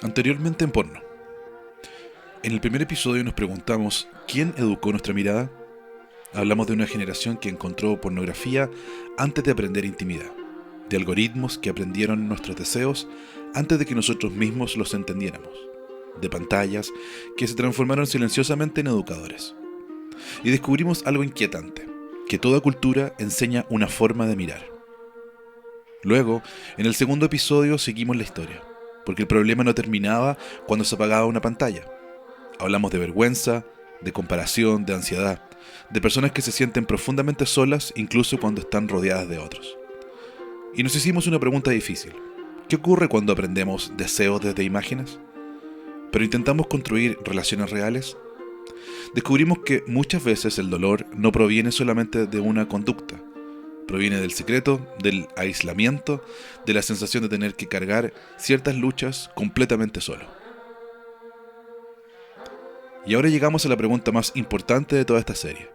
Anteriormente en porno. En el primer episodio nos preguntamos ¿quién educó nuestra mirada? Hablamos de una generación que encontró pornografía antes de aprender intimidad, de algoritmos que aprendieron nuestros deseos antes de que nosotros mismos los entendiéramos, de pantallas que se transformaron silenciosamente en educadores. Y descubrimos algo inquietante, que toda cultura enseña una forma de mirar. Luego, en el segundo episodio seguimos la historia, porque el problema no terminaba cuando se apagaba una pantalla. Hablamos de vergüenza, de comparación, de ansiedad, de personas que se sienten profundamente solas incluso cuando están rodeadas de otros. Y nos hicimos una pregunta difícil. ¿Qué ocurre cuando aprendemos deseos desde imágenes? ¿Pero intentamos construir relaciones reales? Descubrimos que muchas veces el dolor no proviene solamente de una conducta. Proviene del secreto, del aislamiento, de la sensación de tener que cargar ciertas luchas completamente solo. Y ahora llegamos a la pregunta más importante de toda esta serie.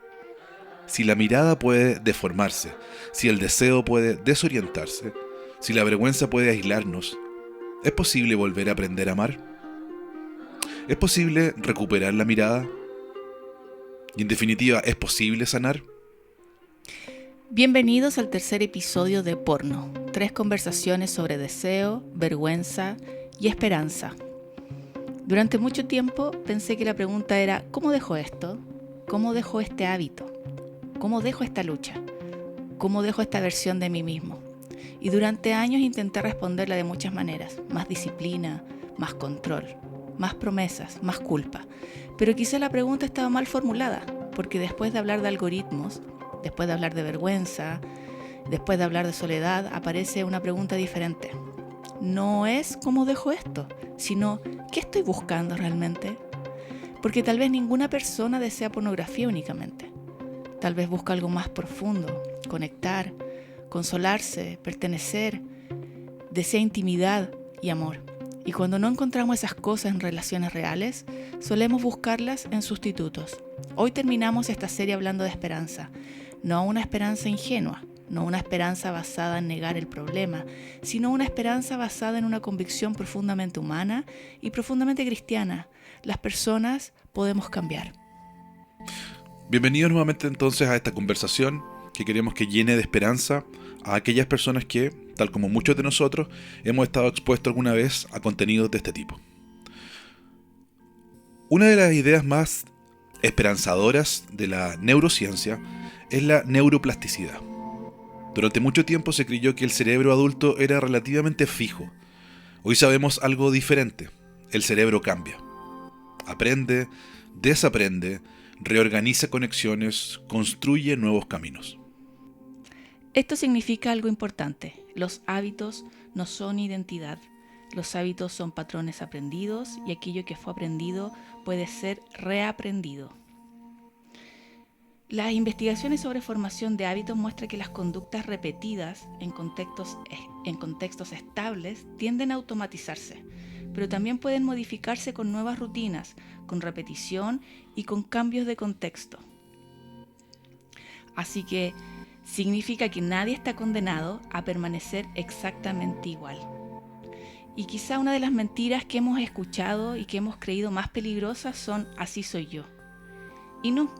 Si la mirada puede deformarse, si el deseo puede desorientarse, si la vergüenza puede aislarnos, ¿es posible volver a aprender a amar? ¿Es posible recuperar la mirada? Y en definitiva, ¿es posible sanar? Bienvenidos al tercer episodio de Porno, 3 conversaciones sobre deseo, vergüenza y esperanza. Durante mucho tiempo pensé que la pregunta era ¿cómo dejo esto? ¿Cómo dejo este hábito? ¿Cómo dejo esta lucha? ¿Cómo dejo esta versión de mí mismo? Y durante años intenté responderla de muchas maneras, más disciplina, más control, más promesas, más culpa. Pero quizá la pregunta estaba mal formulada, porque después de hablar de algoritmos, después de hablar de vergüenza, después de hablar de soledad, aparece una pregunta diferente. No es cómo dejo esto, sino ¿qué estoy buscando realmente? Porque tal vez ninguna persona desea pornografía únicamente. Tal vez busca algo más profundo, conectar, consolarse, pertenecer, desea intimidad y amor. Y cuando no encontramos esas cosas en relaciones reales, solemos buscarlas en sustitutos. Hoy terminamos esta serie hablando de esperanza. No una esperanza ingenua, no una esperanza basada en negar el problema, sino una esperanza basada en una convicción profundamente humana y profundamente cristiana. Las personas podemos cambiar. Bienvenidos nuevamente entonces a esta conversación que queremos que llene de esperanza a aquellas personas que, tal como muchos de nosotros, hemos estado expuestos alguna vez a contenidos de este tipo. Una de las ideas más esperanzadoras de la neurociencia es la neuroplasticidad. Durante mucho tiempo se creyó que el cerebro adulto era relativamente fijo. Hoy sabemos algo diferente. El cerebro cambia. Aprende, desaprende, reorganiza conexiones, construye nuevos caminos. Esto significa algo importante. Los hábitos no son identidad. Los hábitos son patrones aprendidos y aquello que fue aprendido puede ser reaprendido. Las investigaciones sobre formación de hábitos muestran que las conductas repetidas en contextos estables tienden a automatizarse, pero también pueden modificarse con nuevas rutinas, con repetición y con cambios de contexto. Así que significa que nadie está condenado a permanecer exactamente igual. Y quizá una de las mentiras que hemos escuchado y que hemos creído más peligrosas son así soy yo. Y no.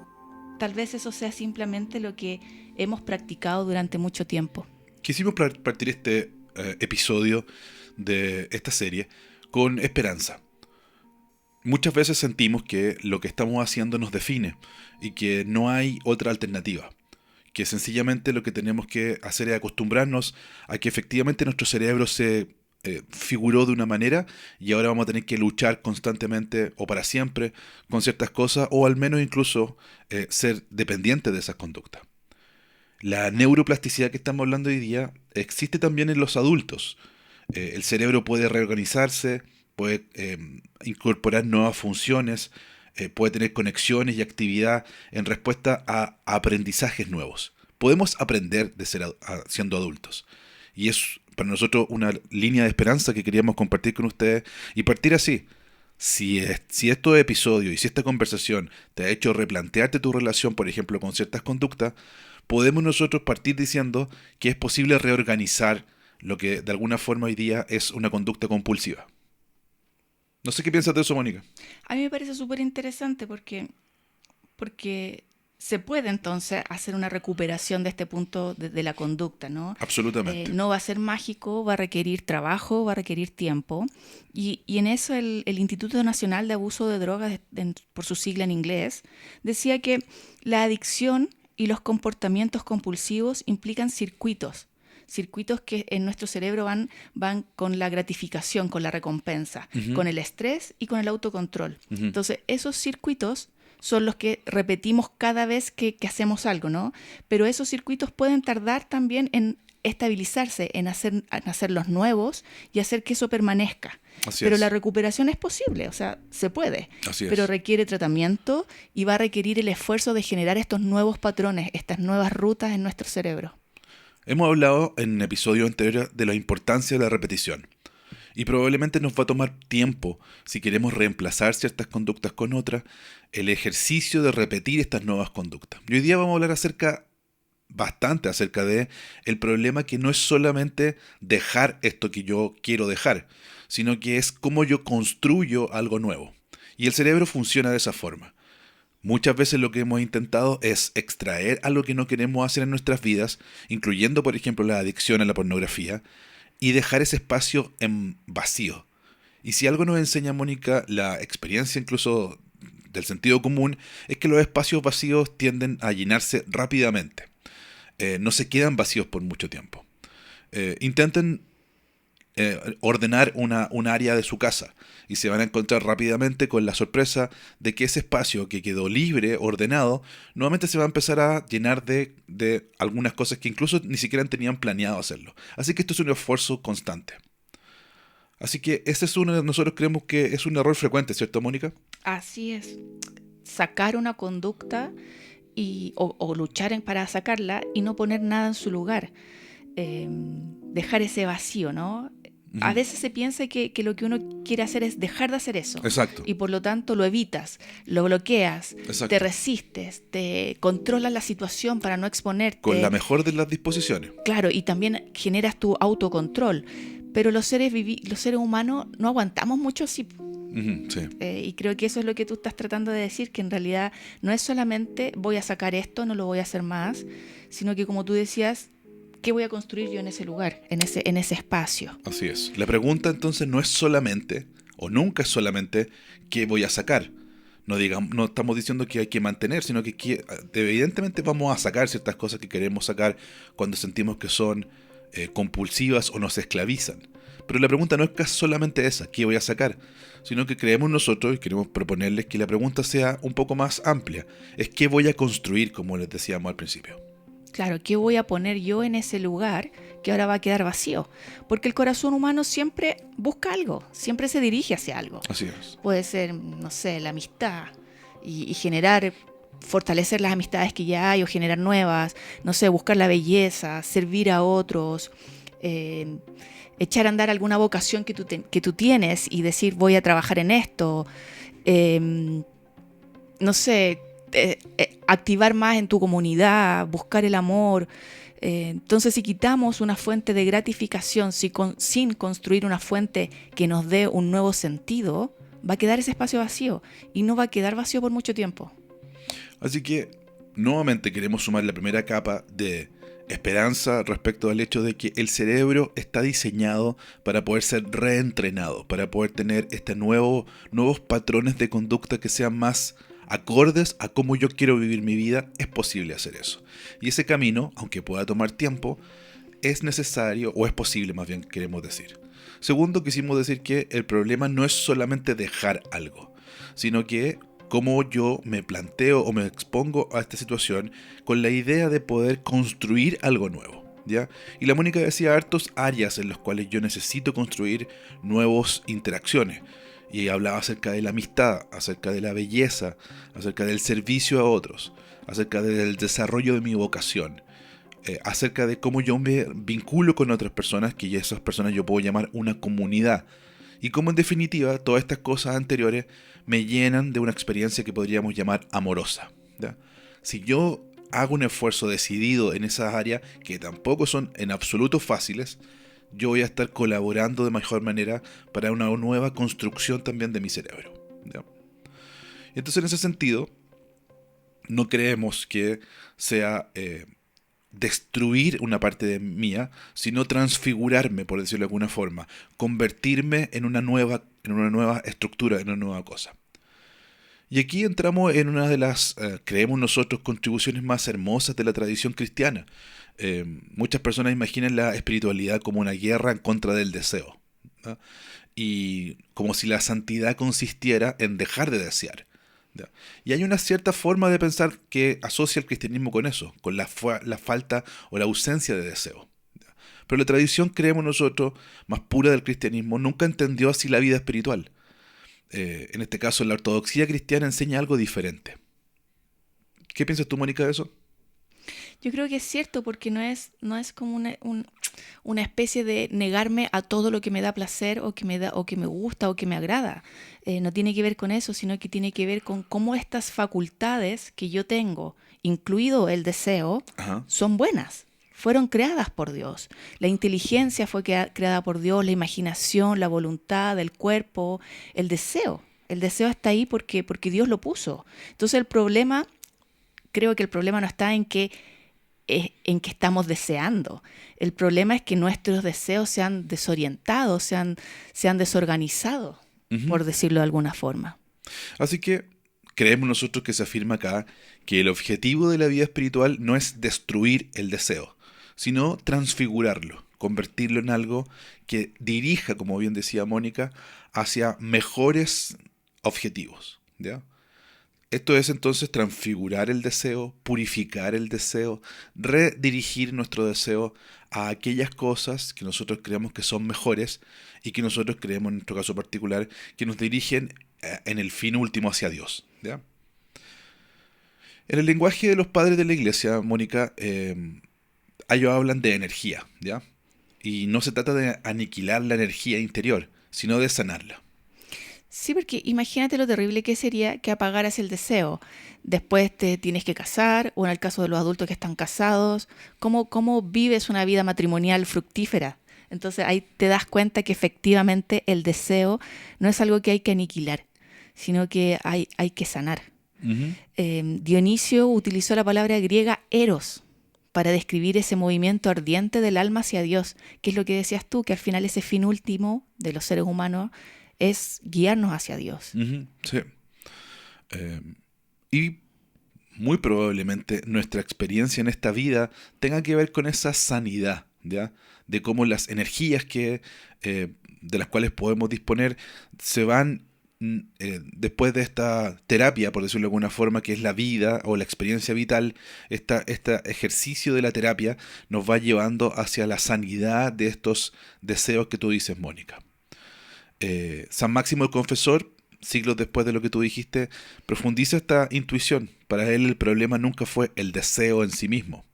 Tal vez eso sea simplemente lo que hemos practicado durante mucho tiempo. Quisimos partir este episodio de esta serie con esperanza. Muchas veces sentimos que lo que estamos haciendo nos define y que no hay otra alternativa. Que sencillamente lo que tenemos que hacer es acostumbrarnos a que efectivamente nuestro cerebro se figuró de una manera y ahora vamos a tener que luchar constantemente o para siempre con ciertas cosas o al menos incluso ser dependientes de esas conductas. La neuroplasticidad que estamos hablando hoy día existe también en los adultos. El cerebro puede reorganizarse, puede incorporar nuevas funciones, puede tener conexiones y actividad en respuesta a aprendizajes nuevos. Podemos aprender de ser siendo adultos. Y es para nosotros una línea de esperanza que queríamos compartir con ustedes y partir así. Si estos episodios y si esta conversación te ha hecho replantearte tu relación, por ejemplo, con ciertas conductas, podemos nosotros partir diciendo que es posible reorganizar lo que de alguna forma hoy día es una conducta compulsiva. No sé qué piensas de eso, Mónica. A mí me parece súper interesante porque se puede entonces hacer una recuperación de este punto de la conducta, ¿no? Absolutamente. No va a ser mágico, va a requerir trabajo, va a requerir tiempo. Y en eso el Instituto Nacional de Abuso de Drogas, por su sigla en inglés, decía que la adicción y los comportamientos compulsivos implican circuitos que en nuestro cerebro van con la gratificación, con la recompensa, Ujú, con el estrés y con el autocontrol. ujú. Entonces, esos circuitos son los que repetimos cada vez que hacemos algo, ¿no? Pero esos circuitos pueden tardar también en estabilizarse, en hacerlos nuevos y hacer que eso permanezca. Así Pero la es, recuperación es posible, o sea, se puede, así pero es. requiere tratamiento y va a requerir el esfuerzo de generar estos nuevos patrones, estas nuevas rutas en nuestro cerebro. Hemos hablado en episodios anteriores de la importancia de la repetición. Y probablemente nos va a tomar tiempo, si queremos reemplazar ciertas conductas con otras, el ejercicio de repetir estas nuevas conductas. Y hoy día vamos a hablar bastante acerca de el problema que no es solamente dejar esto que yo quiero dejar, sino que es cómo yo construyo algo nuevo. Y el cerebro funciona de esa forma. Muchas veces lo que hemos intentado es extraer algo que no queremos hacer en nuestras vidas, incluyendo por ejemplo la adicción a la pornografía, y dejar ese espacio en vacío. Y si algo nos enseña, Mónica, la experiencia incluso del sentido común, es que los espacios vacíos tienden a llenarse rápidamente. No se quedan vacíos por mucho tiempo. Intenten ordenar un área de su casa y se van a encontrar rápidamente con la sorpresa de que ese espacio que quedó libre, ordenado, nuevamente se va a empezar a llenar de algunas cosas que incluso ni siquiera tenían planeado hacerlo. Así que esto es un esfuerzo constante. Así que ese es uno de nosotros creemos que es un error frecuente, ¿cierto, Mónica? Así es. Sacar una conducta o luchar para sacarla y no poner nada en su lugar. Dejar ese vacío, ¿no? A Ujú. veces se piensa que lo que uno quiere hacer es dejar de hacer eso Exacto, y por lo tanto lo evitas, lo bloqueas, te exacto. resistes, te controlas la situación para no Con la exponerte, mejor de las disposiciones. claro, y también generas tu autocontrol. Pero los seres humanos no aguantamos mucho así. Ujú, sí. Y creo que eso es lo que tú estás tratando de decir, que en realidad no es solamente voy a sacar esto, no lo voy a hacer más, sino que como tú decías, ¿qué voy a construir yo en ese lugar, en ese espacio? Así es. La pregunta entonces no es solamente, o nunca es solamente, ¿qué voy a sacar? No estamos diciendo que hay que mantener, sino que evidentemente vamos a sacar ciertas cosas que queremos sacar cuando sentimos que son compulsivas o nos esclavizan. Pero la pregunta no es solamente esa, ¿qué voy a sacar? Sino que creemos nosotros y queremos proponerles que la pregunta sea un poco más amplia. Es ¿qué voy a construir, como les decíamos al principio? Claro, ¿qué voy a poner yo en ese lugar que ahora va a quedar vacío? Porque el corazón humano siempre busca algo, siempre se dirige hacia algo. Así es. Puede ser, no sé, la amistad y generar, fortalecer las amistades que ya hay o generar nuevas, no sé, buscar la belleza, servir a otros, eh, echar a andar alguna vocación que tú tienes y decir voy a trabajar en esto, eh, no sé, activar más en tu comunidad, buscar el amor. Entonces, si quitamos una fuente de gratificación sin construir una fuente que nos dé un nuevo sentido, va a quedar ese espacio vacío y no va a quedar vacío por mucho tiempo. Así que nuevamente queremos sumar la primera capa de esperanza respecto al hecho de que el cerebro está diseñado para poder ser reentrenado, para poder tener nuevos patrones de conducta que sean más acordes a cómo yo quiero vivir mi vida. Es posible hacer eso. Y ese camino, aunque pueda tomar tiempo, es necesario, o es posible más bien queremos decir. Segundo, quisimos decir que el problema no es solamente dejar algo, sino que cómo yo me planteo o me expongo a esta situación con la idea de poder construir algo nuevo. ¿Ya? Y la Mónica decía hartos áreas en las cuales yo necesito construir nuevas interacciones. Y hablaba acerca de la amistad, acerca de la belleza, acerca del servicio a otros, acerca del desarrollo de mi vocación, acerca de cómo yo me vinculo con otras personas, que ya esas personas yo puedo llamar una comunidad. Y cómo en definitiva todas estas cosas anteriores me llenan de una experiencia que podríamos llamar amorosa. ¿Ya? Si yo hago un esfuerzo decidido en esas áreas, que tampoco son en absoluto fáciles, yo voy a estar colaborando de mejor manera para una nueva construcción también de mi cerebro. ¿Ya? Entonces, en ese sentido, no creemos que sea destruir una parte de mía, sino transfigurarme, por decirlo de alguna forma, convertirme en una nueva estructura, en una nueva cosa. Y aquí entramos en una de las, creemos nosotros, contribuciones más hermosas de la tradición cristiana. Muchas personas imaginan la espiritualidad como una guerra en contra del deseo, ¿no? Y como si la santidad consistiera en dejar de desear, ¿ya? Y hay una cierta forma de pensar que asocia el cristianismo con eso, con la falta o la ausencia de deseo, ¿ya? Pero la tradición, creemos nosotros, más pura del cristianismo, nunca entendió así la vida espiritual. En este caso, la ortodoxia cristiana enseña algo diferente. ¿Qué piensas tú, Mónica, de eso? Yo creo que es cierto, porque no es como una especie de negarme a todo lo que me da placer o que me da, o que me gusta o que me agrada. No tiene que ver con eso, sino que tiene que ver con cómo estas facultades que yo tengo, incluido el deseo, Ajá. son buenas. Fueron creadas por Dios. La inteligencia fue creada por Dios, la imaginación, la voluntad, el cuerpo, el deseo. El deseo está ahí porque Dios lo puso. Entonces creo que el problema no está en que estamos deseando. El problema es que nuestros deseos se han desorientado, se han desorganizado, Ujú. por decirlo de alguna forma. Así que creemos nosotros que se afirma acá que el objetivo de la vida espiritual no es destruir el deseo, sino transfigurarlo, convertirlo en algo que dirija, como bien decía Mónica, hacia mejores objetivos, ¿ya? Esto es entonces transfigurar el deseo, purificar el deseo, redirigir nuestro deseo a aquellas cosas que nosotros creemos que son mejores y que nosotros creemos, en nuestro caso particular, que nos dirigen en el fin último hacia Dios, ¿ya? En el lenguaje de los padres de la iglesia, Mónica, ellos hablan de energía, ¿ya? Y no se trata de aniquilar la energía interior, sino de sanarla. Sí, porque imagínate lo terrible que sería que apagaras el deseo. Después te tienes que casar, o en el caso de los adultos que están casados, cómo vives una vida matrimonial fructífera? Entonces ahí te das cuenta que efectivamente el deseo no es algo que hay que aniquilar, sino que hay que sanar. Ujú. Dionisio utilizó la palabra griega eros para describir ese movimiento ardiente del alma hacia Dios, que es lo que decías tú, que al final ese fin último de los seres humanos es guiarnos hacia Dios. Ujú, sí. Eh, y muy probablemente nuestra experiencia en esta vida tenga que ver con esa sanidad, ¿ya? De cómo las energías de las cuales podemos disponer se van después de esta terapia, por decirlo de alguna forma, que es la vida o la experiencia vital. Este ejercicio de la terapia nos va llevando hacia la sanidad de estos deseos que tú dices, Mónica. San Máximo el Confesor, siglos después de lo que tú dijiste, profundiza esta intuición. Para él el problema nunca fue el deseo en sí mismo.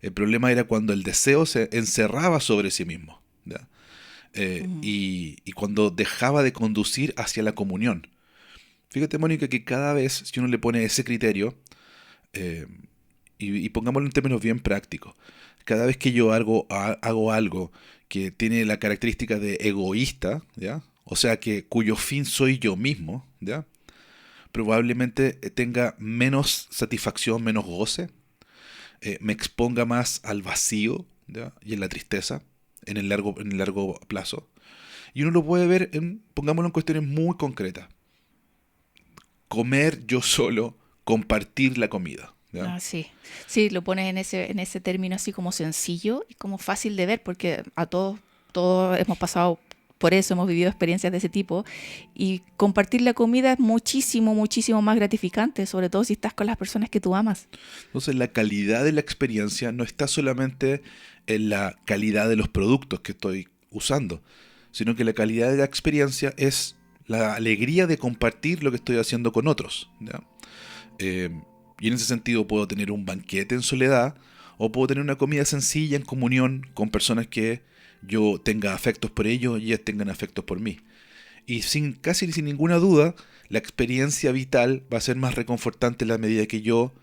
El problema era cuando el deseo se encerraba sobre sí mismo, ¿ya? Mm. Y cuando dejaba de conducir hacia la comunión. Fíjate, Mónica, que cada vez, si uno le pone ese criterio, eh, y pongámoslo en términos bien prácticos, cada vez que yo hago algo que tiene la característica de egoísta, ¿ya? O sea, cuyo fin soy yo mismo, ¿ya? Probablemente tenga menos satisfacción, menos goce, me exponga más al vacío, ¿ya? Y en la tristeza en el largo plazo. Y uno lo puede ver pongámoslo en cuestiones muy concretas. Comer yo solo, compartir la comida, ¿ya? Ah, sí, sí, lo pones en ese término así como sencillo y como fácil de ver, porque todos hemos pasado por eso, hemos vivido experiencias de ese tipo, y compartir la comida es muchísimo, muchísimo más gratificante, sobre todo si estás con las personas que tú amas. Entonces la calidad de la experiencia no está solamente en la calidad de los productos que estoy usando, sino que la calidad de la experiencia es la alegría de compartir lo que estoy haciendo con otros, ¿ya? Eh, y en ese sentido puedo tener un banquete en soledad o puedo tener una comida sencilla en comunión con personas que yo tenga afectos por ellos y ellas tengan afectos por mí. Y casi sin ninguna duda, la experiencia vital va a ser más reconfortante en la medida que yo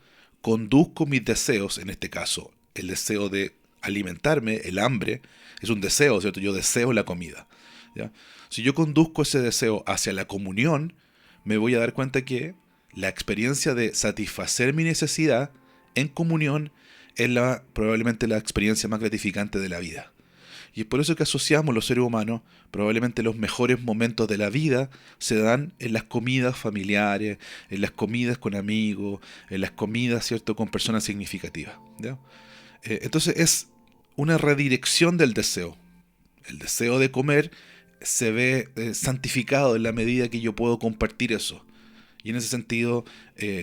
conduzco mis deseos, en este caso, el deseo de alimentarme, el hambre, es un deseo, ¿cierto? Yo deseo la comida, ¿ya? Si yo conduzco ese deseo hacia la comunión, me voy a dar cuenta que la experiencia de satisfacer mi necesidad en comunión es probablemente la experiencia más gratificante de la vida. Y es por eso que asociamos los seres humanos, probablemente los mejores momentos de la vida se dan en las comidas familiares, en las comidas con amigos, en las comidas, ¿cierto?, con personas significativas, ¿ya? Entonces es una redirección del deseo. El deseo de comer se ve santificado en la medida que yo puedo compartir eso. Y en ese sentido,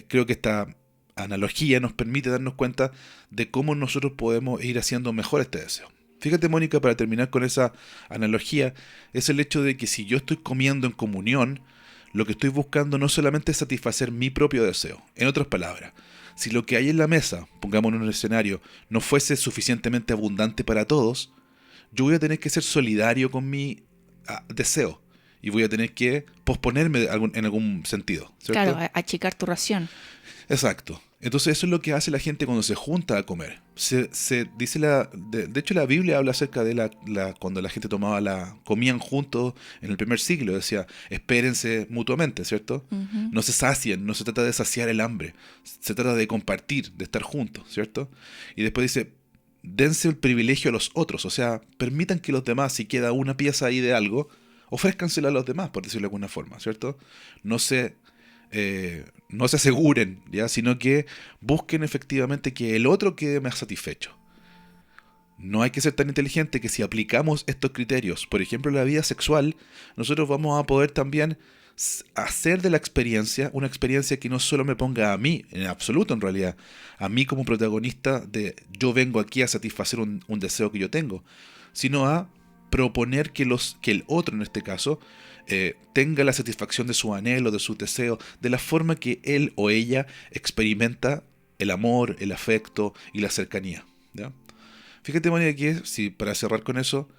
creo que esta analogía nos permite darnos cuenta de cómo nosotros podemos ir haciendo mejor este deseo. Fíjate, Mónica, para terminar con esa analogía, es el hecho de que si yo estoy comiendo en comunión, lo que estoy buscando no solamente es satisfacer mi propio deseo. En otras palabras, si lo que hay en la mesa, pongámonos en un escenario, no fuese suficientemente abundante para todos, yo voy a tener que ser solidario con mi deseo. Y voy a tener que posponerme en algún sentido, ¿cierto? Claro, achicar tu ración. Exacto. Entonces eso es lo que hace la gente cuando se junta a comer. Se dice de hecho la Biblia habla acerca de cuando la gente comían juntos en el primer siglo, decía, espérense mutuamente, ¿cierto? Ujú. No se sacien, no se trata de saciar el hambre, se trata de compartir, de estar juntos, ¿cierto? Y después dice, dense el privilegio a los otros, o sea, permitan que los demás, si queda una pieza ahí de algo, ofrézcansela a los demás, por decirlo de alguna forma, ¿cierto? No se no se aseguren, ¿ya? Sino que busquen efectivamente que el otro quede más satisfecho. No hay que ser tan inteligente que si aplicamos estos criterios, por ejemplo, en la vida sexual, nosotros vamos a poder también hacer de la experiencia una experiencia que no solo me ponga a mí, en absoluto en realidad, a mí como protagonista de yo vengo aquí a satisfacer un deseo que yo tengo, sino a proponer que el otro en este caso tenga la satisfacción de su anhelo, de su deseo, de la forma que él o ella experimenta el amor, el afecto y la cercanía, ¿ya? Fíjate, Mónica, que para cerrar con eso,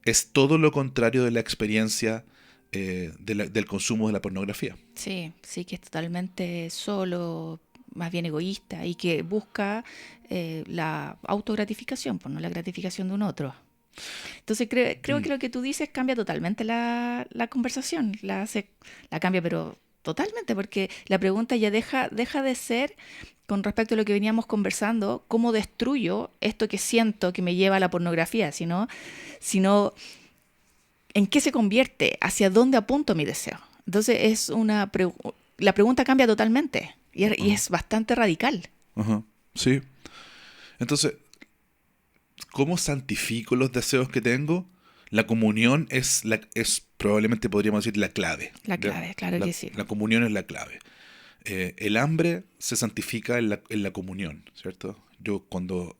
es todo lo contrario de la experiencia del consumo de la pornografía. Sí, sí, que es totalmente solo, más bien egoísta y que busca la autogratificación, pues no la gratificación de un otro. Entonces creo que lo que tú dices cambia totalmente la conversación, la cambia, pero totalmente, porque la pregunta ya deja de ser con respecto a lo que veníamos conversando, cómo destruyo esto que siento que me lleva a la pornografía, sino en qué se convierte, hacia dónde apunto mi deseo. Entonces la pregunta cambia totalmente y es bastante radical. Ajá, sí. Entonces, ¿cómo santifico los deseos que tengo? La comunión es probablemente podríamos decir la clave. La ¿Ya? clave, claro que sí. La comunión es la clave. El hambre se santifica en la comunión, ¿cierto? Yo cuando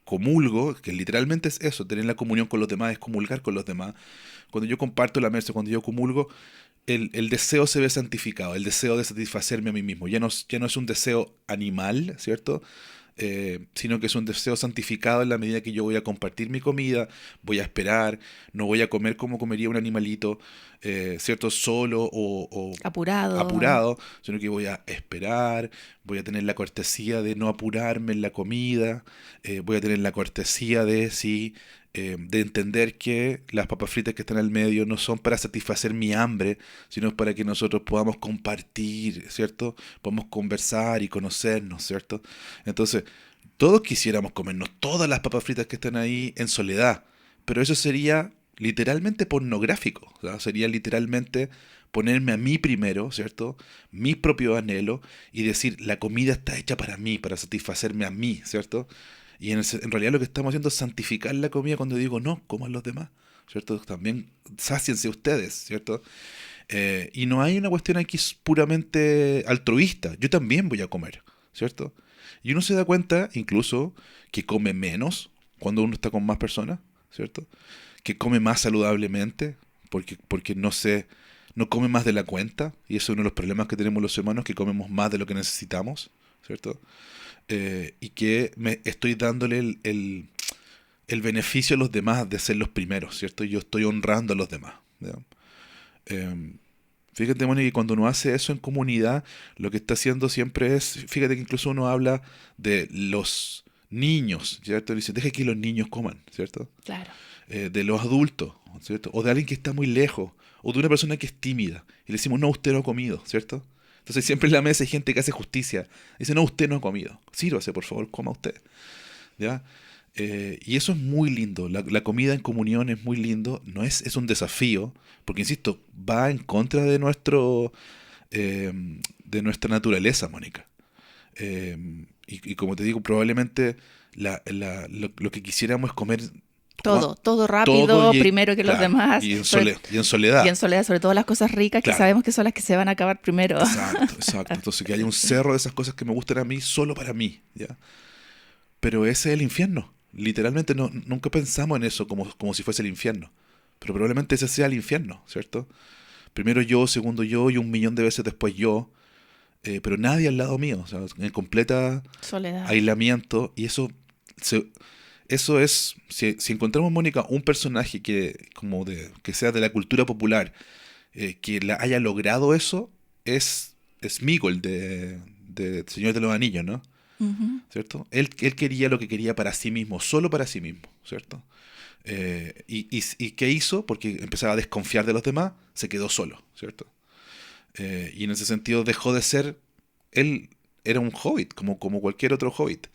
comulgo, que literalmente es eso, tener la comunión con los demás, es comulgar con los demás. Cuando yo comparto la mesa, cuando yo comulgo, el deseo se ve santificado, el deseo de satisfacerme a mí mismo. Ya no es un deseo animal, ¿cierto? Sino que es un deseo santificado en la medida que yo voy a compartir mi comida, voy a esperar, no voy a comer como comería un animalito, ¿cierto? Solo o Apurado. apurado, sino que voy a esperar, voy a tener la cortesía de no apurarme en la comida, voy a tener la cortesía de entender que las papas fritas que están al medio no son para satisfacer mi hambre, sino para que nosotros podamos compartir, ¿cierto? Podamos conversar y conocernos, ¿cierto? Entonces, todos quisiéramos comernos todas las papas fritas que están ahí en soledad, pero eso sería literalmente pornográfico, ¿verdad? Sería literalmente ponerme a mí primero, ¿cierto? Mis propios anhelos y decir, la comida está hecha para mí, para satisfacerme a mí, ¿cierto? Y en realidad lo que estamos haciendo es santificar la comida cuando digo, no, coman los demás, ¿cierto? También sáciense ustedes, ¿cierto? Y no hay una cuestión aquí puramente altruista. Yo también voy a comer, ¿cierto? Y uno se da cuenta incluso que come menos cuando uno está con más personas, ¿cierto? Que come más saludablemente porque no come más de la cuenta. Y eso es uno de los problemas que tenemos los humanos, que comemos más de lo que necesitamos, ¿cierto? Y que me estoy dándole el beneficio a los demás de ser los primeros, ¿cierto? Yo estoy honrando a los demás, ¿ya? Eh, Fíjate, Mónica, que cuando uno hace eso en comunidad, lo que está haciendo siempre es, fíjate que incluso uno habla de los niños, ¿cierto? Dice, deja que los niños coman, ¿cierto? Claro. De los adultos, ¿cierto? O de alguien que está muy lejos, o de una persona que es tímida, y le decimos, no, usted no ha comido, ¿cierto? Entonces siempre en la mesa hay gente que hace justicia, dice, no, usted no ha comido, sírvase, por favor, coma usted, ¿ya? Y eso es muy lindo, la comida en comunión es muy lindo, es un desafío, porque insisto, va en contra de nuestra naturaleza, Mónica. Y como te digo, probablemente lo que quisiéramos es comer Todo rápido, todo primero que los claro, demás. y en soledad. Y en soledad, sobre todo las cosas ricas que Claro. sabemos que son las que se van a acabar primero. Exacto. Entonces que haya un cerro de esas cosas que me gustan a mí, solo para mí, ¿ya? Pero ese es el infierno. Literalmente nunca pensamos en eso como si fuese el infierno. Pero probablemente ese sea el infierno, ¿cierto? Primero yo, segundo yo y 1.000.000 de veces después yo. Pero nadie al lado mío, o sea, en completa Soledad. aislamiento. Y eso es, si encontramos, Mónica, un personaje que sea de la cultura popular, que haya logrado eso, es Sméagol de Señor de los Anillos, ¿no? Ujú. ¿Cierto? Él quería lo que quería para sí mismo, solo para sí mismo, ¿cierto? ¿Y qué hizo? Porque empezaba a desconfiar de los demás, se quedó solo, ¿cierto? Y en ese sentido dejó de ser, él era un hobbit, como cualquier otro hobbit,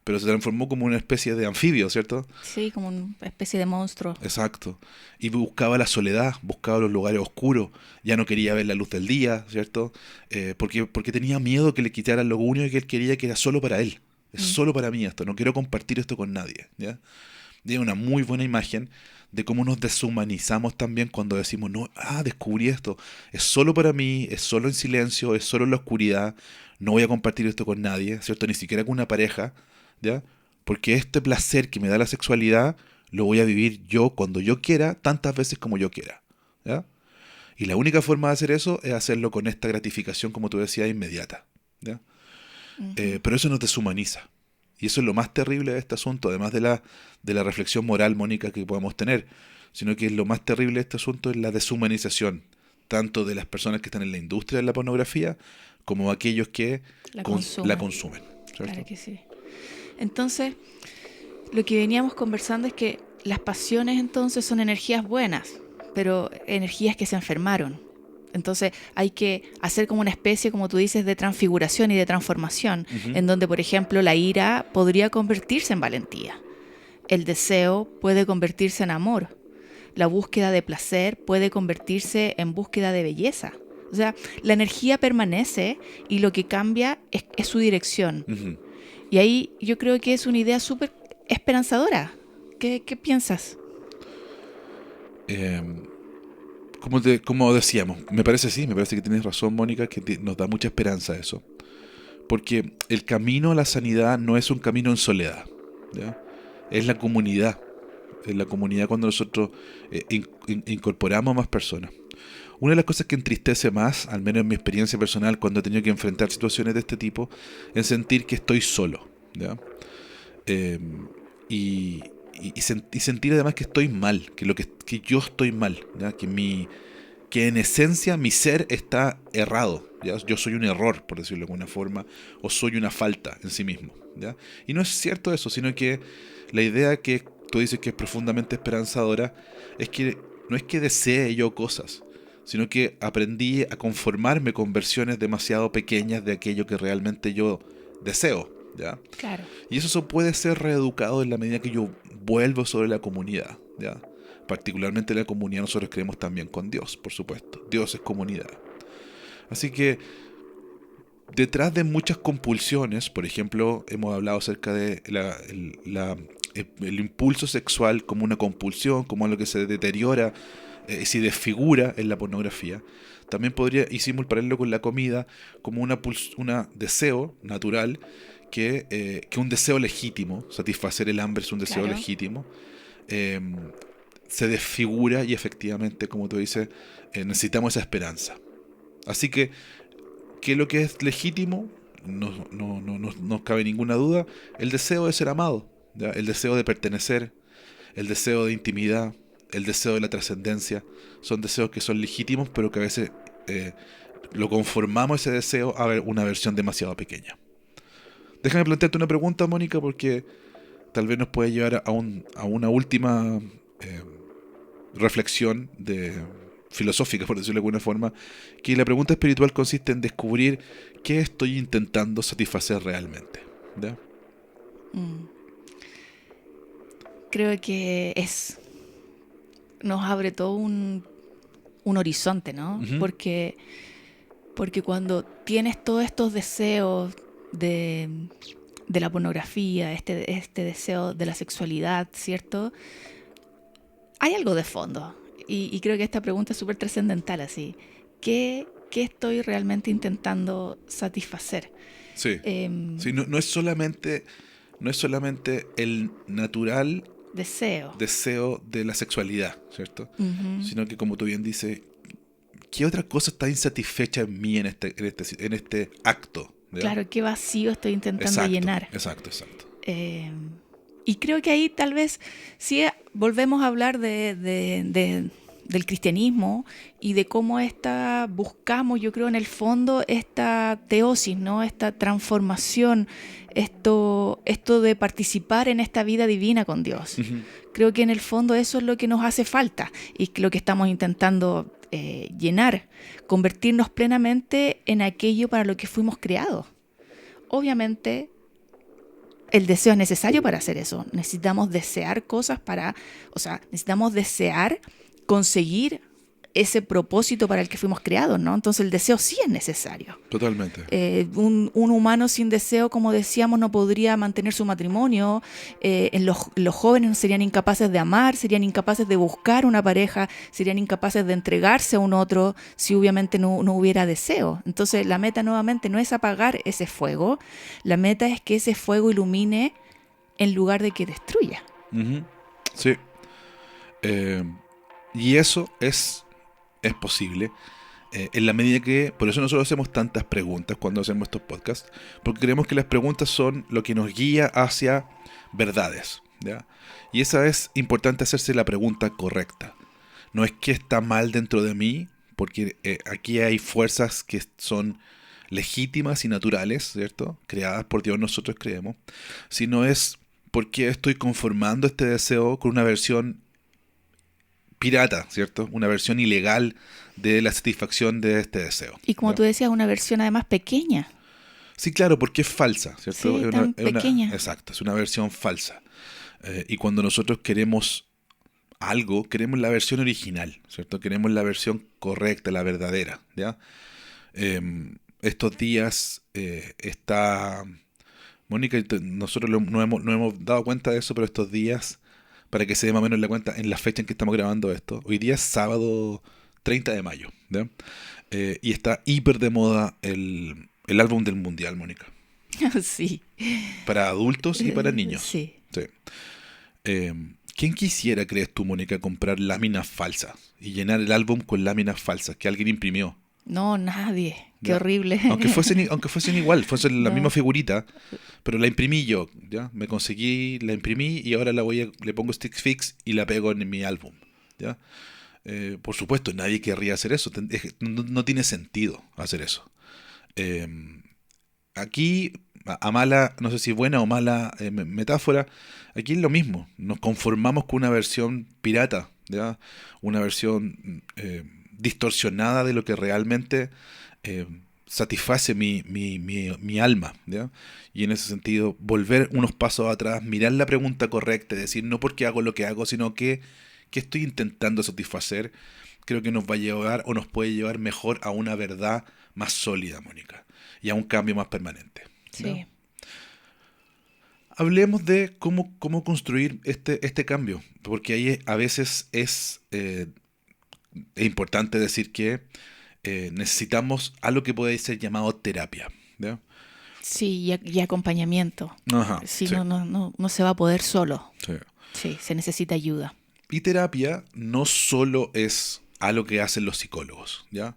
pero se transformó como una especie de anfibio, ¿cierto? Sí, como una especie de monstruo. Exacto. Y buscaba la soledad, buscaba los lugares oscuros, ya no quería ver la luz del día, ¿cierto? Porque tenía miedo que le quitaran lo único que él quería, que era solo para él. Es Mm. solo para mí esto, no quiero compartir esto con nadie, ¿ya? Y es una muy buena imagen de cómo nos deshumanizamos también cuando decimos, no, descubrí esto, es solo para mí, es solo en silencio, es solo en la oscuridad, no voy a compartir esto con nadie, ¿cierto? Ni siquiera con una pareja, ¿ya? Porque este placer que me da la sexualidad lo voy a vivir yo cuando yo quiera, tantas veces como yo quiera, ¿ya? Y la única forma de hacer eso es hacerlo con esta gratificación, como tú decías, inmediata, ¿ya? Ujú. Pero eso nos deshumaniza. Y eso es lo más terrible de este asunto, además de la reflexión moral, Mónica, que podemos tener, sino que lo más terrible de este asunto es la deshumanización, tanto de las personas que están en la industria de la pornografía, como aquellos que La la consumen. consumen, ¿cierto? Claro que sí. Entonces, lo que veníamos conversando es que las pasiones entonces son energías buenas, pero energías que se enfermaron. Entonces hay que hacer como una especie, como tú dices, de transfiguración y de transformación, Ujú. en donde, por ejemplo, la ira podría convertirse en valentía. El deseo puede convertirse en amor. La búsqueda de placer puede convertirse en búsqueda de belleza. O sea, la energía permanece y lo que cambia es su dirección. Ujú. Y ahí yo creo que es una idea súper esperanzadora. ¿Qué piensas? Eh, como decíamos, me parece que tienes razón, Mónica, que nos da mucha esperanza eso. Porque el camino a la sanidad no es un camino en soledad, ¿ya? Es la comunidad. Es la comunidad cuando nosotros incorporamos a más personas. Una de las cosas que entristece más, al menos en mi experiencia personal, cuando he tenido que enfrentar situaciones de este tipo, es sentir que estoy solo, ¿ya? Eh, y sentir además que estoy mal, que yo estoy mal, ¿ya? Que en esencia mi ser está errado, ¿ya? Yo soy un error, por decirlo de alguna forma, o soy una falta en sí mismo, ¿ya? Y no es cierto eso, sino que la idea que tú dices que es profundamente esperanzadora es que no es que desee yo cosas, sino que aprendí a conformarme con versiones demasiado pequeñas de aquello que realmente yo deseo, ¿ya? Claro. Y eso puede ser reeducado en la medida que yo vuelvo sobre la comunidad, ¿ya? Particularmente la comunidad nosotros creemos también con Dios, por supuesto. Dios es comunidad. Así que detrás de muchas compulsiones, por ejemplo, hemos hablado acerca de el impulso sexual como una compulsión, como algo que se deteriora, se desfigura en la pornografía. También hicimos el paralelo con la comida como una deseo natural que un deseo legítimo, satisfacer el hambre es un deseo Claro. legítimo, eh, se desfigura y efectivamente, como tú dices, necesitamos esa esperanza. Así que lo que es legítimo, no cabe ninguna duda, el deseo de ser amado, ¿ya? El deseo de pertenecer, el deseo de intimidad, el deseo de la trascendencia, son deseos que son legítimos, pero que a veces lo conformamos ese deseo a ver una versión demasiado pequeña. Déjame plantearte una pregunta, Mónica, porque tal vez nos puede llevar a una última reflexión filosófica, por decirlo de alguna forma, que la pregunta espiritual consiste en descubrir qué estoy intentando satisfacer realmente. ¿Ya? Mm. Creo que nos abre todo un horizonte, ¿no? Ujú. Porque cuando tienes todos estos deseos de la pornografía, este deseo de la sexualidad, ¿cierto? Hay algo de fondo. Y creo que esta pregunta es súper trascendental, así. ¿Qué estoy realmente intentando satisfacer? Sí. Em, Sí, no es solamente el natural Deseo. deseo de la sexualidad, ¿cierto? Ujú. Sino que, como tú bien dices, ¿qué otra cosa está insatisfecha en mí en este acto? ¿Ya? Claro, qué vacío estoy intentando Exacto, llenar. exacto, exacto. Eh, y creo que ahí tal vez sí volvemos a hablar del cristianismo y de cómo buscamos, yo creo, en el fondo esta teosis, ¿no? Esta transformación, esto de participar en esta vida divina con Dios. Ujú. Creo que en el fondo eso es lo que nos hace falta y lo que estamos intentando llenar, convertirnos plenamente en aquello para lo que fuimos creados. Obviamente, el deseo es necesario para hacer eso. Necesitamos desear cosas necesitamos desear conseguir ese propósito para el que fuimos creados, ¿no? Entonces el deseo sí es necesario. Totalmente. Un humano sin deseo, como decíamos, no podría mantener su matrimonio. Los jóvenes serían incapaces de amar, serían incapaces de buscar una pareja, serían incapaces de entregarse a un otro si obviamente no hubiera deseo. Entonces la meta nuevamente no es apagar ese fuego, la meta es que ese fuego ilumine en lugar de que destruya. Ujú. Sí. Eh, y eso es posible en la medida que, por eso nosotros hacemos tantas preguntas cuando hacemos estos podcasts, porque creemos que las preguntas son lo que nos guía hacia verdades, ¿ya? Y esa es importante, hacerse la pregunta correcta. No es que está mal dentro de mí, porque aquí hay fuerzas que son legítimas y naturales, ¿cierto? Creadas por Dios, nosotros creemos, sino es porque estoy conformando este deseo con una versión pirata, ¿cierto? Una versión ilegal de la satisfacción de este deseo. Y como ¿Ya? tú decías, una versión además pequeña. Sí, claro, porque es falsa, ¿cierto? Sí, tan pequeña. Exacto, es una versión falsa. Y cuando nosotros queremos algo, queremos la versión original, ¿cierto? Queremos la versión correcta, la verdadera, ¿ya? Estos días está... Mónica, nosotros no hemos dado cuenta de eso, pero estos días, para que se dé más o menos la cuenta, en la fecha en que estamos grabando esto, hoy día es sábado 30 de mayo, ¿ya? Y está hiper de moda el álbum del mundial, Mónica. Sí. Para adultos y para niños. Sí. Sí. Eh, ¿Quién quisiera, crees tú, Mónica, comprar láminas falsas y llenar el álbum con láminas falsas que alguien imprimió? No, nadie. Qué ¿Ya? horrible. Aunque fuesen igual, fuesen la misma No. figurita, pero la imprimí yo, ¿ya? Me conseguí, la imprimí y ahora le pongo Stitch Fix y la pego en mi álbum, ¿ya? Por supuesto, nadie querría hacer eso. No tiene sentido hacer eso. Eh, Aquí, a mala, no sé si buena o mala metáfora, aquí es lo mismo. Nos conformamos con una versión pirata, ¿ya? Una versión distorsionada de lo que realmente eh, satisface mi alma, ¿ya? Y en ese sentido, volver unos pasos atrás, mirar la pregunta correcta, decir no porque hago lo que hago, sino que estoy intentando satisfacer, creo que nos va a llevar o nos puede llevar mejor a una verdad más sólida, Mónica, y a un cambio más permanente, ¿no? Sí. Hablemos de cómo construir este cambio, porque ahí a veces es importante decir que necesitamos algo que puede ser llamado terapia, ¿ya? Sí, y acompañamiento. Ajá, Si sí, no se va a poder solo. sí. Sí, se necesita ayuda. Y terapia no solo es algo que hacen los psicólogos, ¿ya?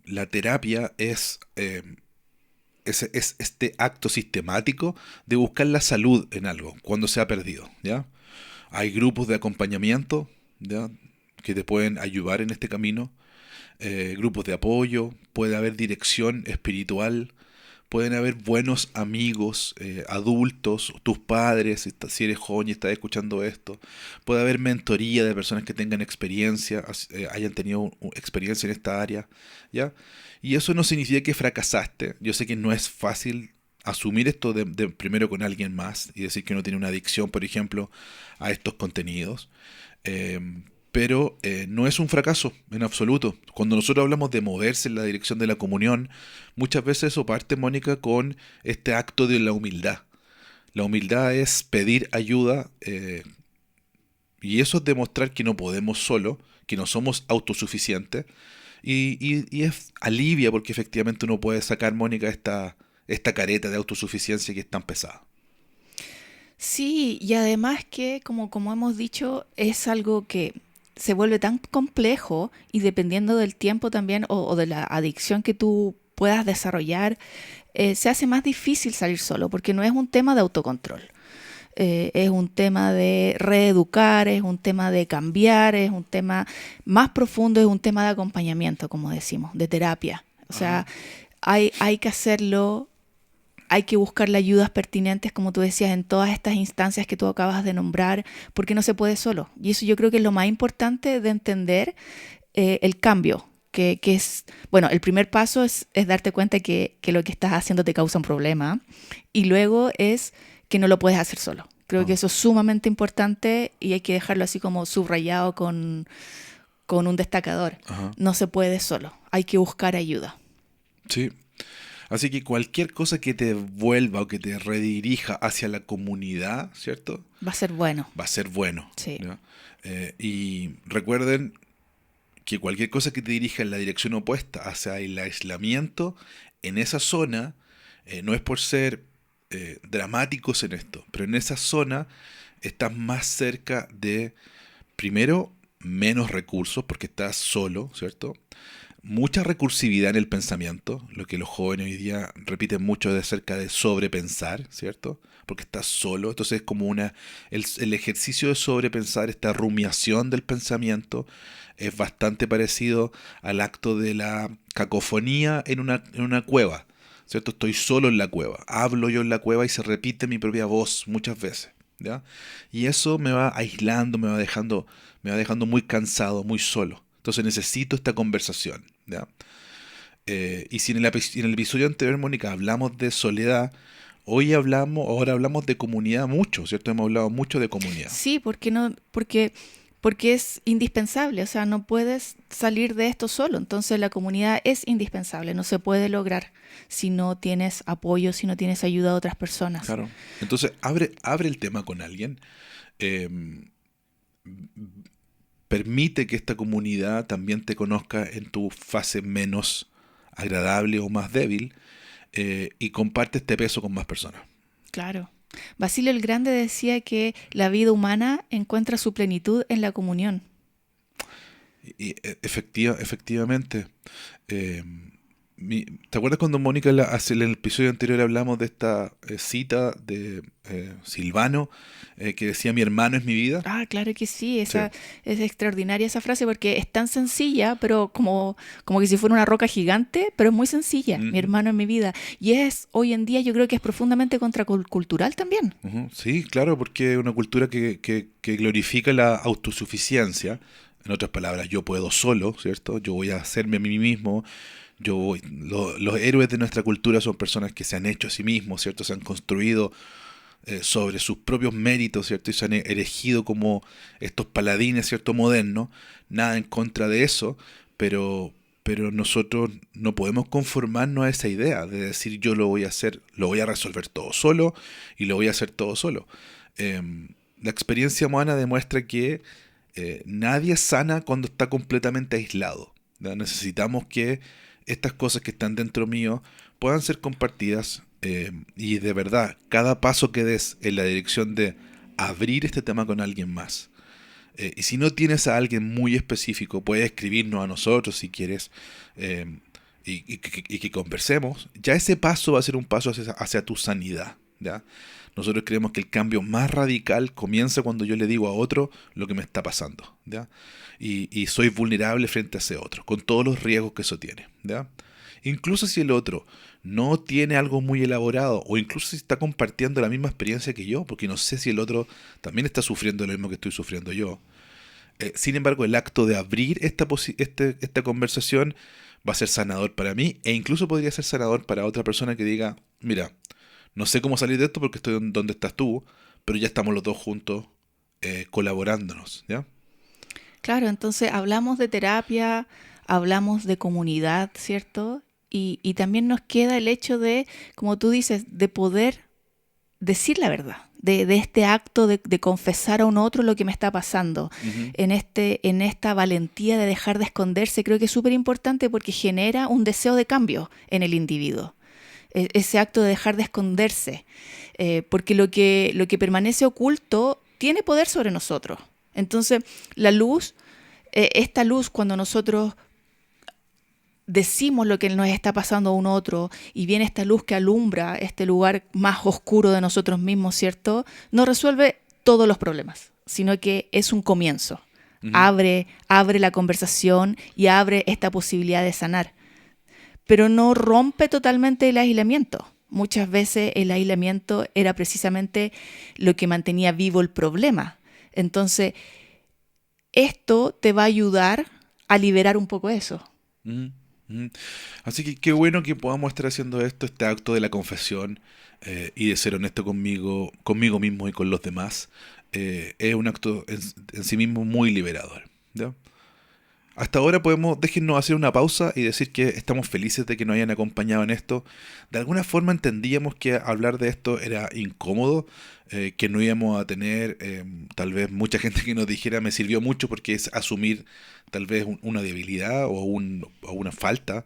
La terapia es este acto sistemático de buscar la salud en algo cuando se ha perdido, ¿ya? Hay grupos de acompañamiento, ¿ya? Que te pueden ayudar en este camino, grupos de apoyo, puede haber dirección espiritual, pueden haber buenos amigos, adultos, tus padres, si eres joven y estás escuchando esto. Puede haber mentoría de personas que tengan experiencia, hayan tenido experiencia en esta área, ¿ya? Y eso no significa que fracasaste. Yo sé que no es fácil asumir esto de primero con alguien más y decir que uno tiene una adicción, por ejemplo, a estos contenidos. Eh, pero no es un fracaso en absoluto. Cuando nosotros hablamos de moverse en la dirección de la comunión, muchas veces eso parte, Mónica, con este acto de la humildad. La humildad es pedir ayuda, y eso es demostrar que no podemos solo, que no somos autosuficientes, y es alivia porque efectivamente uno puede sacar, Mónica, esta careta de autosuficiencia que es tan pesada. Sí, y además que, como hemos dicho, es algo que se vuelve tan complejo y dependiendo del tiempo también o de la adicción que tú puedas desarrollar, se hace más difícil salir solo porque no es un tema de autocontrol. Es un tema de reeducar, es un tema de cambiar, es un tema más profundo, es un tema de acompañamiento, como decimos, de terapia. O sea, Ajá. hay que hacerlo, hay que buscar las ayudas pertinentes, como tú decías, en todas estas instancias que tú acabas de nombrar, porque no se puede solo. Y eso yo creo que es lo más importante de entender el cambio. Que es, bueno, el primer paso es darte cuenta que lo que estás haciendo te causa un problema y luego es que no lo puedes hacer solo. Creo que Ah, eso es sumamente importante y hay que dejarlo así como subrayado con un destacador. ajá. No se puede solo, hay que buscar ayuda. Sí. Así que cualquier cosa que te vuelva o que te redirija hacia la comunidad, ¿cierto? Va a ser bueno. Va a ser bueno, Sí, ¿ya? Y recuerden que cualquier cosa que te dirija en la dirección opuesta hacia el aislamiento, en esa zona, no es por ser dramáticos en esto, pero en esa zona estás más cerca de, primero, menos recursos porque estás solo, ¿cierto? Mucha recursividad en el pensamiento, lo que los jóvenes hoy día repiten mucho de acerca de sobrepensar, ¿cierto? Porque estás solo, entonces es como el ejercicio de sobrepensar, esta rumiación del pensamiento, es bastante parecido al acto de la cacofonía en una cueva, ¿cierto? Estoy solo en la cueva, hablo yo en la cueva y se repite mi propia voz muchas veces, ¿ya? Y eso me va aislando, me va dejando muy cansado, muy solo. Entonces necesito esta conversación, ¿ya? Y si en el episodio anterior, Mónica, hablamos de soledad, ahora hablamos de comunidad mucho, ¿cierto? Hemos hablado mucho de comunidad. sí, porque no, porque es indispensable, o sea, no puedes salir de esto solo. Entonces la comunidad es indispensable, no se puede lograr si no tienes apoyo, si no tienes ayuda de otras personas. Claro. Entonces, abre el tema con alguien. eh, Permite que esta comunidad también te conozca en tu fase menos agradable o más débil, y comparte este peso con más personas. Claro. Basilio el Grande decía que la vida humana encuentra su plenitud en la comunión. Efectivamente. eh, ¿Te acuerdas cuando Mónica, en el episodio anterior hablamos de esta cita de Silvano, que decía mi hermano es mi vida? Ah, claro que sí, Sí. esa es extraordinaria esa frase porque es tan sencilla, pero como que si fuera una roca gigante, pero es muy sencilla, mi Ujú, hermano en mi vida. Y es hoy en día yo creo que es profundamente contracultural también. ujú. Sí, claro, porque es una cultura que glorifica la autosuficiencia. En otras palabras, yo puedo solo, ¿cierto? Yo voy a hacerme a mí mismo. Los héroes de nuestra cultura son personas que se han hecho a sí mismos, ¿cierto? Se han construido sobre sus propios méritos, ¿cierto? Y se han erigido como estos paladines, ¿cierto? Modernos. Nada en contra de eso, pero nosotros no podemos conformarnos a esa idea de decir yo lo voy a hacer, lo voy a resolver todo solo y lo voy a hacer todo solo. La experiencia humana demuestra que nadie sana cuando está completamente aislado, ¿ya? Necesitamos que estas cosas que están dentro mío puedan ser compartidas, y de verdad, cada paso que des en la dirección de abrir este tema con alguien más. Y si no tienes a alguien muy específico, puedes escribirnos a nosotros si quieres, eh, y que conversemos. Ya ese paso va a ser un paso hacia tu sanidad, ¿ya? Nosotros creemos que el cambio más radical comienza cuando yo le digo a otro lo que me está pasando, ¿ya? Y soy vulnerable frente a ese otro, con todos los riesgos que eso tiene, ¿ya? Incluso si el otro no tiene algo muy elaborado, o incluso si está compartiendo la misma experiencia que yo, porque no sé si el otro también está sufriendo lo mismo que estoy sufriendo yo. Sin embargo, el acto de abrir esta conversación va a ser sanador para mí, e incluso podría ser sanador para otra persona que diga, mira, no sé cómo salir de esto porque estoy donde estás tú, pero ya estamos los dos juntos colaborándonos, ¿ya? Claro, entonces hablamos de terapia, hablamos de comunidad, ¿cierto? Y también nos queda el hecho de, como tú dices, de poder decir la verdad, de este acto de confesar a un otro lo que me está pasando, Ujú. en esta valentía de dejar de esconderse, creo que es súper importante porque genera un deseo de cambio en el individuo. Ese acto de dejar de esconderse, porque lo que permanece oculto tiene poder sobre nosotros. Entonces, la luz, esta luz cuando nosotros decimos lo que nos está pasando a un otro y viene esta luz que alumbra este lugar más oscuro de nosotros mismos, ¿cierto? No resuelve todos los problemas, sino que es un comienzo. Ujú. Abre la conversación y abre esta posibilidad de sanar. Pero no rompe totalmente el aislamiento. Muchas veces el aislamiento era precisamente lo que mantenía vivo el problema. Entonces, esto te va a ayudar a liberar un poco eso. Ujú, ujú. Así que qué bueno que podamos estar haciendo esto, este acto de la confesión y de ser honesto conmigo mismo y con los demás. Es un acto en sí mismo muy liberador, ¿ya? Hasta ahora déjennos hacer una pausa y decir que estamos felices de que nos hayan acompañado en esto. De alguna forma entendíamos que hablar de esto era incómodo, que no íbamos a tener tal vez mucha gente que nos dijera me sirvió mucho porque es asumir tal vez una debilidad o una falta,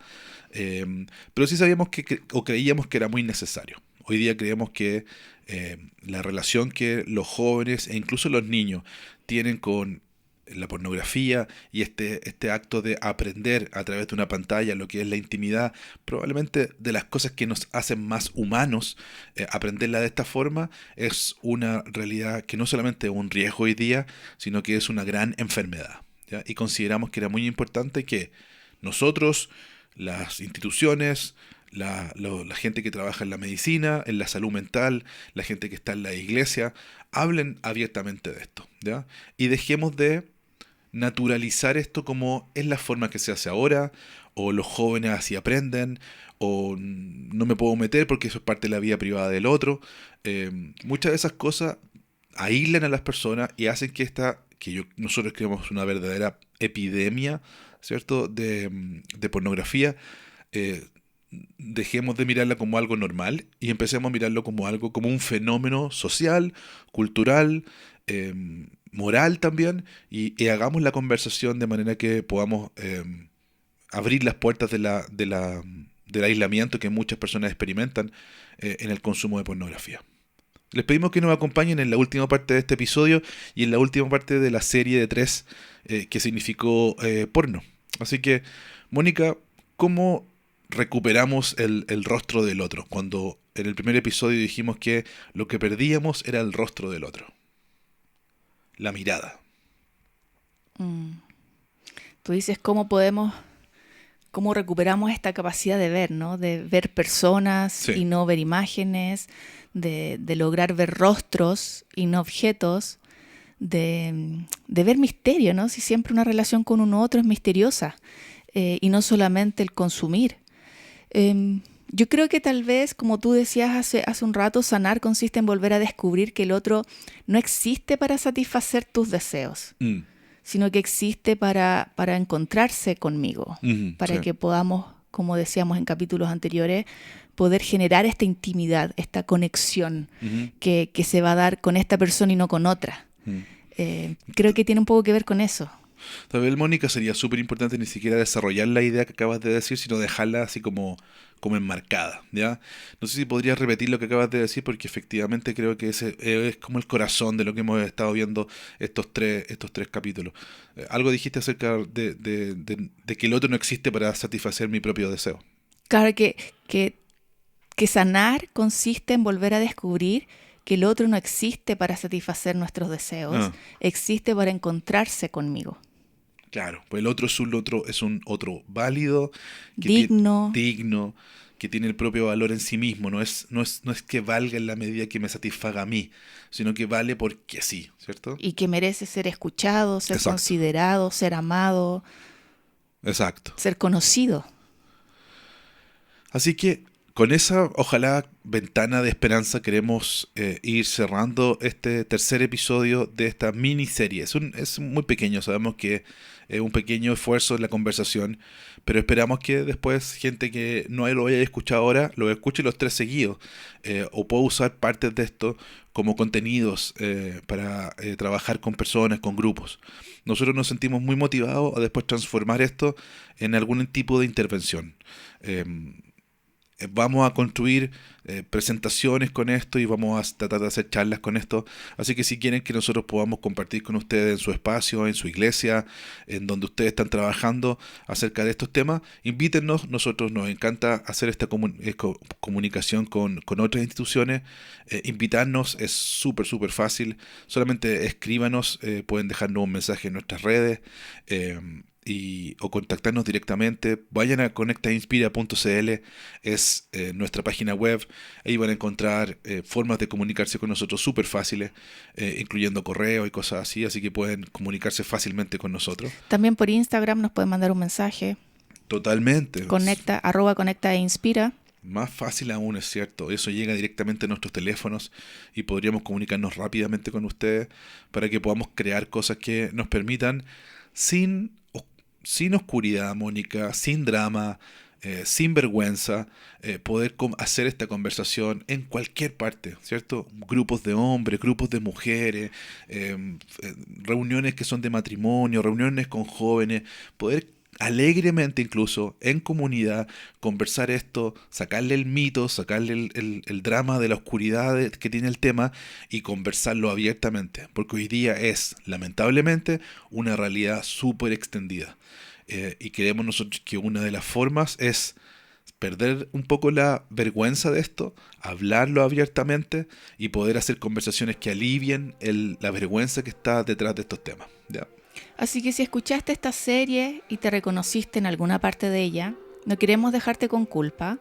pero sí sabíamos o creíamos que era muy necesario. Hoy día creemos que la relación que los jóvenes e incluso los niños tienen con la pornografía y este acto de aprender a través de una pantalla lo que es la intimidad, probablemente de las cosas que nos hacen más humanos, aprenderla de esta forma es una realidad que no solamente es un riesgo hoy día, sino que es una gran enfermedad, ¿ya? Y consideramos que era muy importante que nosotros, las instituciones, la gente que trabaja en la medicina, en la salud mental, la gente que está en la iglesia, hablen abiertamente de esto, ¿ya? Y dejemos de naturalizar esto como es la forma que se hace ahora, o los jóvenes así aprenden, o no me puedo meter porque eso es parte de la vida privada del otro. Muchas de esas cosas aíslan a las personas y hacen que nosotros creemos una verdadera epidemia, ¿cierto?, de pornografía, eh, dejemos de mirarla como algo normal y empecemos a mirarlo como algo, como un fenómeno social, cultural, eh, moral también, y hagamos la conversación de manera que podamos abrir las puertas del aislamiento que muchas personas experimentan en el consumo de pornografía. Les pedimos que nos acompañen en la última parte de este episodio y en la última parte de la serie de 3 que significó porno. Así que, Mónica, ¿cómo recuperamos el rostro del otro? Cuando en el primer episodio dijimos que lo que perdíamos era el rostro del otro, la mirada. Mm. Tú dices cómo recuperamos esta capacidad de ver, ¿no? De ver personas Sí. y no ver imágenes, de lograr ver rostros y no objetos, de ver misterio, ¿no? Si siempre una relación con un otro es misteriosa, y no solamente el consumir. Yo creo que tal vez, como tú decías hace un rato, sanar consiste en volver a descubrir que el otro no existe para satisfacer tus deseos, Mm, sino que existe para encontrarse conmigo, sí. para que podamos, como decíamos en capítulos anteriores, poder generar esta intimidad, esta conexión Ujú, que se va a dar con esta persona y no con otra. mm. Creo que tiene un poco que ver con eso. Tal vez, Mónica, sería súper importante ni siquiera desarrollar la idea que acabas de decir, sino dejarla así como enmarcada, ¿ya? No sé si podrías repetir lo que acabas de decir, porque efectivamente creo que ese es como el corazón de lo que hemos estado viendo estos tres capítulos. Algo dijiste acerca de que el otro no existe para satisfacer mi propio deseo. Claro que sanar consiste en volver a descubrir que el otro no existe para satisfacer nuestros deseos, Ah, existe para encontrarse conmigo. Claro, pues el otro es un otro válido, Digno. digno, que tiene el propio valor en sí mismo. No es que valga en la medida que me satisfaga a mí, sino que vale porque sí, ¿cierto? Y que merece ser escuchado, ser Exacto, considerado, ser amado, exacto. ser conocido. Así que con esa, ojalá, ventana de esperanza queremos ir cerrando este tercer episodio de esta miniserie. Es muy pequeño, sabemos que es un pequeño esfuerzo en la conversación, pero esperamos que después gente que no lo haya escuchado ahora, lo escuche los tres seguidos, o pueda usar partes de esto como contenidos para trabajar con personas, con grupos. Nosotros nos sentimos muy motivados a después transformar esto en algún tipo de intervención. Em, Vamos a construir presentaciones con esto y vamos a tratar de hacer charlas con esto. Así que si quieren que nosotros podamos compartir con ustedes en su espacio, en su iglesia, en donde ustedes están trabajando acerca de estos temas, invítennos. Nosotros nos encanta hacer esta comunicación con otras instituciones. Invitarnos es súper fácil. Solamente escríbanos, pueden dejarnos un mensaje en nuestras redes. O contactarnos directamente, vayan a conectainspira.cl, es nuestra página web. Ahí van a encontrar formas de comunicarse con nosotros súper fáciles, incluyendo correo y cosas así que pueden comunicarse fácilmente con nosotros. También por Instagram nos pueden mandar un mensaje. Totalmente. Conecta e inspira. Más fácil aún, es cierto. Eso llega directamente a nuestros teléfonos y podríamos comunicarnos rápidamente con ustedes para que podamos crear cosas que nos permitan sin oscuridad, Mónica, sin drama, sin vergüenza, poder hacer esta conversación en cualquier parte, ¿cierto? Grupos de hombres, grupos de mujeres, reuniones que son de matrimonio, reuniones con jóvenes, poder alegremente incluso en comunidad conversar esto, sacarle el mito, sacarle el drama de la oscuridad que tiene el tema y conversarlo abiertamente, porque hoy día es lamentablemente una realidad súper extendida. Y creemos nosotros que una de las formas es perder un poco la vergüenza de esto, hablarlo abiertamente y poder hacer conversaciones que alivien la vergüenza que está detrás de estos temas. ¿Ya? Así que si escuchaste esta serie y te reconociste en alguna parte de ella, no queremos dejarte con culpa.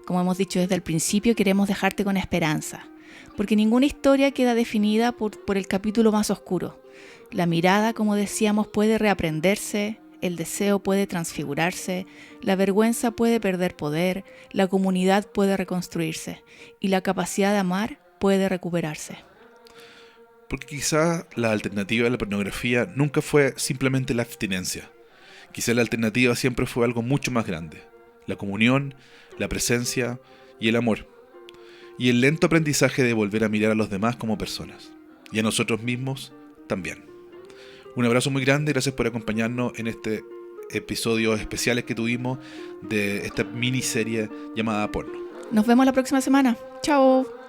Como hemos dicho desde el principio, queremos dejarte con esperanza. Porque ninguna historia queda definida por el capítulo más oscuro. La mirada, como decíamos, puede reaprenderse, el deseo puede transfigurarse, la vergüenza puede perder poder, la comunidad puede reconstruirse y la capacidad de amar puede recuperarse. Porque quizá la alternativa a la pornografía nunca fue simplemente la abstinencia. Quizá la alternativa siempre fue algo mucho más grande. La comunión, la presencia y el amor. Y el lento aprendizaje de volver a mirar a los demás como personas. Y a nosotros mismos también. Un abrazo muy grande, gracias por acompañarnos en este episodio especiales que tuvimos de esta miniserie llamada Porno. Nos vemos la próxima semana. ¡Chao!